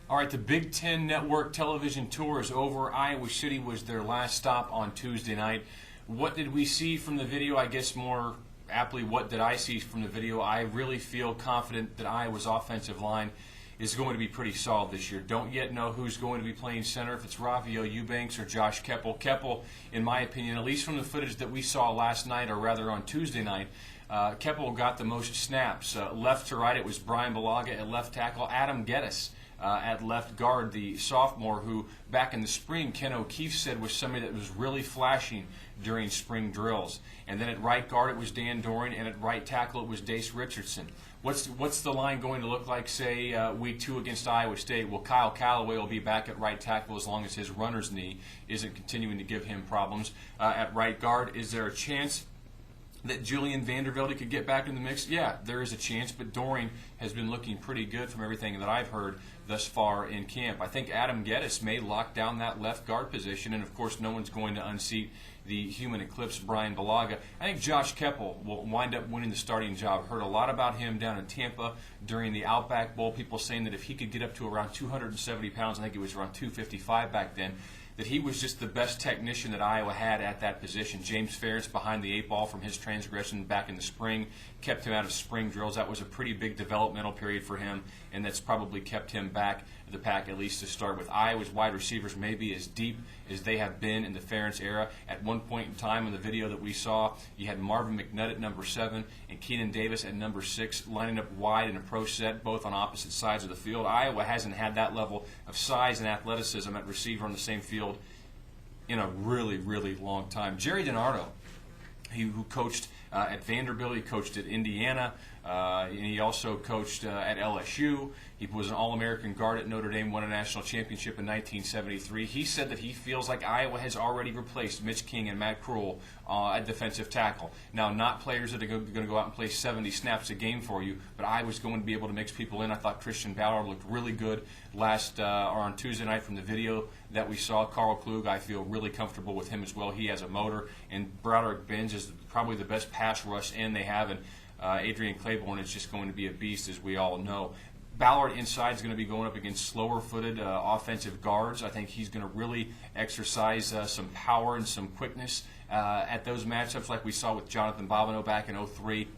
All right, the Big Ten Network television tour is over. Iowa City was their last stop on Tuesday night. What did we see from the video? I guess more aptly, what did I see from the video? I really feel confident that Iowa's offensive line is going to be pretty solid this year. Don't yet know who's going to be playing center, if it's Raphael Eubanks or Josh Keppel. Keppel, in my opinion, at least from the footage that we saw last night, or rather on Tuesday night, Keppel got the most snaps. Left to right, it was Brian Balaga at left tackle, Adam Geddes at left guard, the sophomore who back in the spring Ken O'Keefe said was somebody that was really flashing during spring drills. And then at right guard it was Dan Doring, and at right tackle it was Dace Richardson. What's the line going to look like, say, week 2 against Iowa State? Well, Kyle Callaway will be back at right tackle as long as his runner's knee isn't continuing to give him problems. At right guard, is there a chance that Julian Vandervelde could get back in the mix? Yeah, there is a chance, but Doring has been looking pretty good from everything that I've heard thus far in camp. I think Adam Geddes may lock down that left guard position, and of course no one's going to unseat the human eclipse Brian Balaga. I think Josh Keppel will wind up winning the starting job. Heard a lot about him down in Tampa during the Outback Bowl, people saying that if he could get up to around 270 pounds, I think it was around 255 back then, that he was just the best technician that Iowa had at that position. James Ferris behind the 8 ball from his transgression back in the spring kept him out of spring drills. That was a pretty big developmental period for him, and that's probably kept him back the pack, at least to start with. Iowa's wide receivers may be as deep as they have been in the Ferentz era. At one point in time in the video that we saw, you had Marvin McNutt at number 7 and Keenan Davis at number 6 lining up wide in a pro set, both on opposite sides of the field. Iowa hasn't had that level of size and athleticism at receiver on the same field in a really, really long time. Jerry DiNardo, who coached at Vanderbilt, he coached at Indiana, and he also coached at LSU. He was an All-American guard at Notre Dame, won a national championship in 1973. He said that he feels like Iowa has already replaced Mitch King and Matt Krul at defensive tackle. Now, not players that are going to go out and play 70 snaps a game for you, but Iowa's going to be able to mix people in. I thought Christian Ballard looked really good or on Tuesday night from the video that we saw. Carl Klug, I feel really comfortable with him as well. He has a motor, and Broderick Benz is probably the best pass rush end they have, and Adrian Claiborne is just going to be a beast, as we all know. Ballard inside is going to be going up against slower-footed offensive guards. I think he's going to really exercise some power and some quickness at those matchups like we saw with Jonathan Bobineau back in 03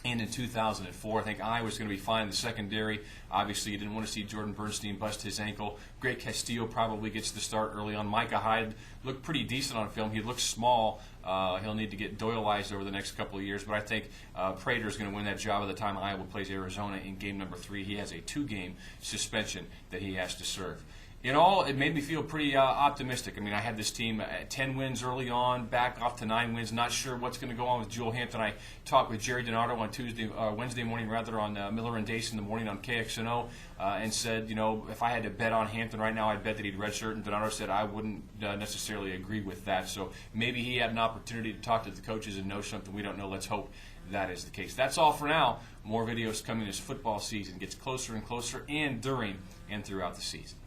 and in 2004. I think Iowa's going to be fine in the secondary. Obviously, you didn't want to see Jordan Bernstein bust his ankle. Greg Castillo probably gets the start early on. Micah Hyde looked pretty decent on film. He looks small. He'll need to get Doyleized over the next couple of years, but I think Prater is going to win that job by the time Iowa plays Arizona in game number 3. He has a 2-game suspension that he has to serve. In all, it made me feel pretty optimistic. I mean, I had this team at 10 wins early on, back off to 9 wins. Not sure what's going to go on with Jewel Hampton. I talked with Jerry DiNardo on Wednesday morning, rather, on Miller and Dace in the morning on KXNO, and said, you know, if I had to bet on Hampton right now, I'd bet that he'd redshirt. And DiNardo said I wouldn't necessarily agree with that. So maybe he had an opportunity to talk to the coaches and know something we don't know. Let's hope that is the case. That's all for now. More videos coming as football season gets closer and closer, and during and throughout the season.